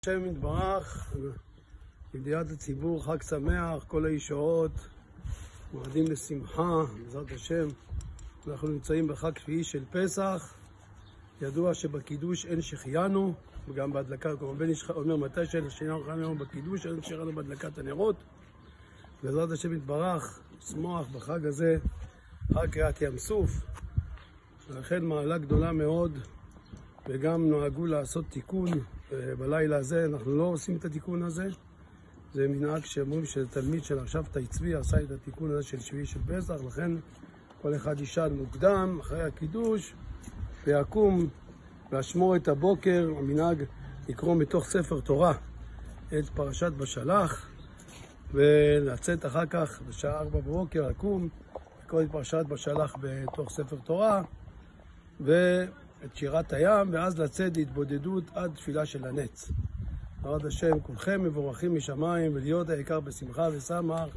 השם יתברך, ידיעת הציבור, חג שמח, כל הישועות, מועדים לשמחה, בעזרת השם. אנחנו נמצאים בחג שביעי של פסח. ידוע שבקידוש אין שהחיינו, וגם בהדלקה, כמו בן איש אומר, מתי שהחיינו בקידוש, אין שהחיינו בהדלקת הנרות. בעזרת השם יתברך, לשמוח בחג הזה, חג קריעת ים סוף, ולכן מעלה גדולה מאוד, וגם נוהגו לעשות תיקון. בלילה הזה אנחנו לא עושים את התיקון הזה. זה מנהג שאומרים שתלמיד של הרב שבתאי צבי עשה את התיקון הזה של שביעי של פסח, לכן כל אחד ישן מוקדם אחרי הקידוש ויקום ואשמור את הבוקר. המנהג לקרוא מתוך ספר תורה את פרשת בשלח, ולצאת אחר כך בשעה 4 בבוקר לקום לקרוא את פרשת בשלח בתוך ספר תורה ואת שירת הים, ואז לצאת להתבודדות עד תפילה של הנץ. בעזרת השם כולכם מבורכים משמיים, ולהיות העיקר בשמחה ושמח.